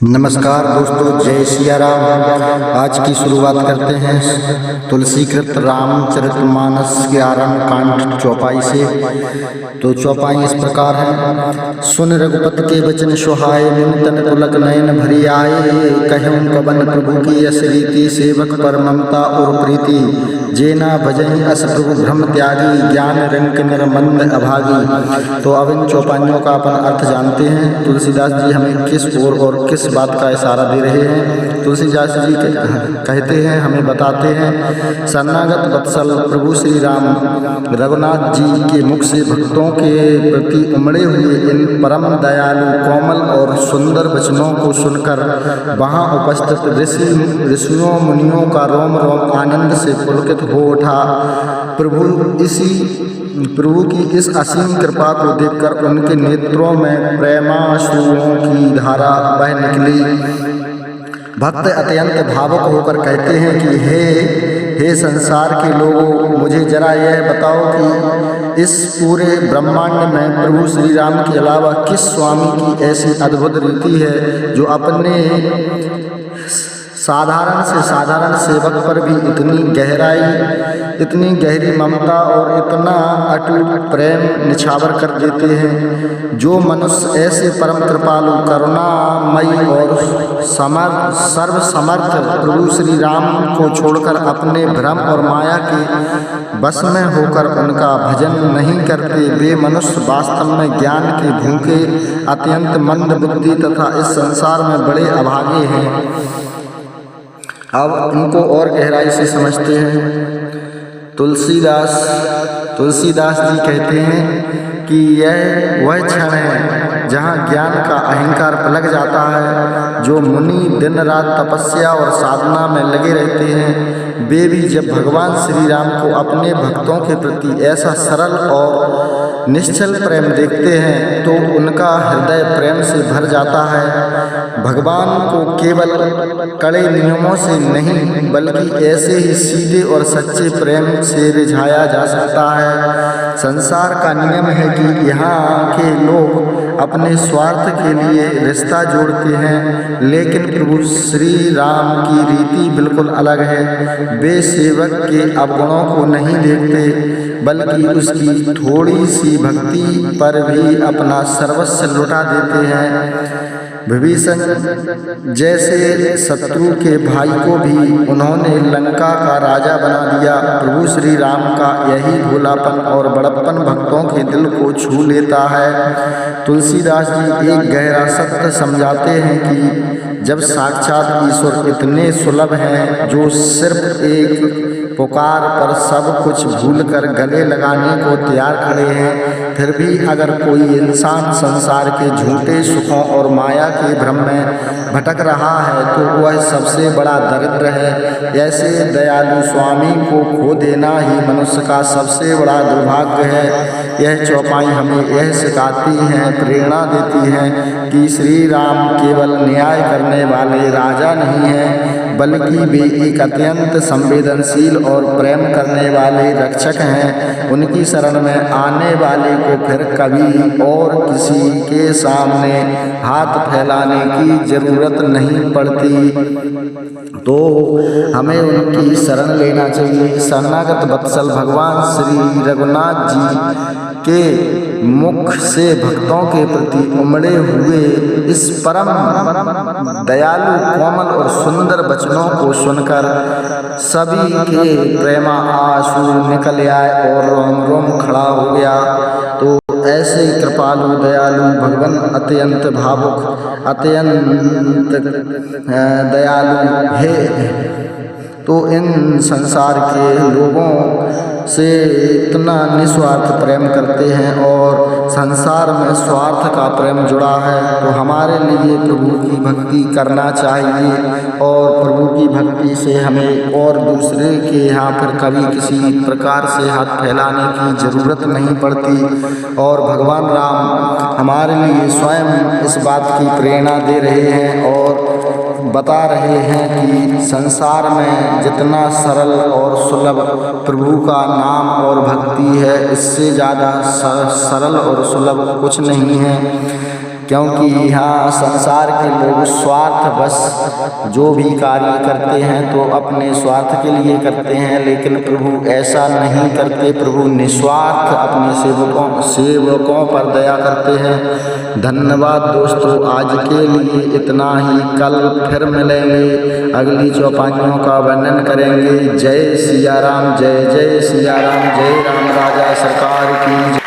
नमस्कार दोस्तों, जय सिया राम। आज की शुरुआत करते हैं तुलसीकृत रामचरितमानस के आरंभ कांड चौपाई से। तो चौपाई इस प्रकार है। सुन रघुपत के वचन सुहाए, निमतन पुलक नयन भरी आए। कहूँ पवन प्रभु की यश रीति, सेवक पर ममता और प्रीति। जेना भजई अस प्रभु भ्रम त्यागी, ज्ञान रंक नर मंद अभागी। तो अब इन चौपाइयों का अपन अर्थ जानते हैं। तुलसीदास जी हमें किस ओर और किस बात का इशारा दे रहे हैं। तुलसीदास जी कहते हैं, हमें बताते हैं, शरणागत वत्सल प्रभु श्री राम रघुनाथ जी के मुख से भक्तों के प्रति उमड़े हुए इन परम दयालु, कोमल और सुंदर वचनों को सुनकर वहाँ उपस्थित ऋषियों मुनियों का रोम रोम आनंद से पुलकित हो उठा। प्रभु की इस असीम कृपा को देखकर उनके नेत्रों में प्रेमाश्रुओं की धारा बह निकली। भक्त अत्यंत भावुक होकर कहते हैं कि हे संसार के लोगों, मुझे जरा यह बताओ कि इस पूरे ब्रह्मांड में प्रभु श्री राम के अलावा किस स्वामी की ऐसी अद्भुत रीति है जो अपने साधारण से साधारण सेवक पर भी इतनी गहरी ममता और इतना अटूट प्रेम निछावर कर देते हैं। जो मनुष्य ऐसे परम कृपालु, करुणामयी और सर्वसमर्थ प्रभु श्री राम को छोड़कर अपने भ्रम और माया के बस में होकर उनका भजन नहीं करते, वे मनुष्य वास्तव में ज्ञान के भूखे, अत्यंत मंद बुद्धि तथा इस संसार में बड़े अभागे हैं। अब इनको और गहराई से समझते हैं। तुलसीदास जी कहते हैं कि यह वह क्षण है जहाँ ज्ञान का अहंकार पलक जाता है। जो मुनि दिन रात तपस्या और साधना में लगे रहते हैं, वे भी जब भगवान श्री राम को अपने भक्तों के प्रति ऐसा सरल और निश्चल प्रेम देखते हैं तो उनका हृदय प्रेम से भर जाता है। भगवान को केवल कड़े नियमों से नहीं बल्कि ऐसे ही सीधे और सच्चे प्रेम से रिझाया जा सकता है। संसार का नियम है कि यहाँ के लोग अपने स्वार्थ के लिए रिश्ता जोड़ते हैं, लेकिन प्रभु श्री राम की रीति बिल्कुल अलग है। वे सेवक के अवगुणों को नहीं देखते बल्कि उसकी थोड़ी सी भक्ति पर भी अपना सर्वस्व लुटा देते हैं। विभीषण जैसे शत्रु के भाई को भी उन्होंने लंका का राजा बना दिया। प्रभु श्री राम का यही भोलापन और बड़प्पन भक्तों के दिल को छू लेता है। तुलसीदास जी एक गहरा सत्य समझाते हैं कि जब साक्षात ईश्वर इतने सुलभ हैं जो सिर्फ एक पुकार पर सब कुछ भूलकर गले लगाने को तैयार खड़े हैं, फिर भी अगर कोई इंसान संसार के झूठे सुखों और माया के भ्रम में भटक रहा है तो वह सबसे बड़ा दरिद्र है। ऐसे दयालु स्वामी को खो देना ही मनुष्य का सबसे बड़ा दुर्भाग्य है। यह चौपाई हमें यह सिखाती है, प्रेरणा देती है कि श्री राम केवल न्याय करने वाले राजा नहीं हैं, बल्कि वे एक अत्यंत संवेदनशील और प्रेम करने वाले रक्षक हैं। उनकी शरण में आने वाले को फिर कभी और किसी के सामने हाथ फैलाने की जरूरत नहीं पड़ती, तो हमें उनकी शरण लेना चाहिए। शरणागत वत्सल भगवान श्री रघुनाथ जी के मुख से भक्तों के प्रति उमड़े हुए इस परम दयालु, कोमल और सुंदर वचनों को सुनकर सभी के प्रेमा आंसू निकल आए और रोम रोम खड़ा हो गया। तो ऐसे कृपालु, दयालु भगवान अत्यंत भावुक, अत्यंत दयालु है। तो इन संसार के लोगों से इतना निस्वार्थ प्रेम करते हैं और संसार में स्वार्थ का प्रेम जुड़ा है। तो हमारे लिए प्रभु की भक्ति करना चाहिए और प्रभु की भक्ति से हमें और दूसरे के यहाँ फिर कभी किसी प्रकार से हाथ फैलाने की ज़रूरत नहीं पड़ती। और भगवान राम हमारे लिए स्वयं इस बात की प्रेरणा दे रहे हैं और बता रहे हैं कि संसार में जितना सरल और सुलभ प्रभु का नाम और भक्ति है, इससे ज़्यादा सरल और सुलभ कुछ नहीं है। क्योंकि यहाँ संसार के लोग स्वार्थ बस जो भी कार्य करते हैं तो अपने स्वार्थ के लिए करते हैं, लेकिन प्रभु ऐसा नहीं करते। प्रभु निस्वार्थ अपने सेवकों पर दया करते हैं। धन्यवाद दोस्तों, आज के लिए इतना ही। कल फिर मिलेंगे, अगली चौपाइयों का वर्णन करेंगे। जय सिया राम, जय जय सिया राम, जय राम राजा सरकार की।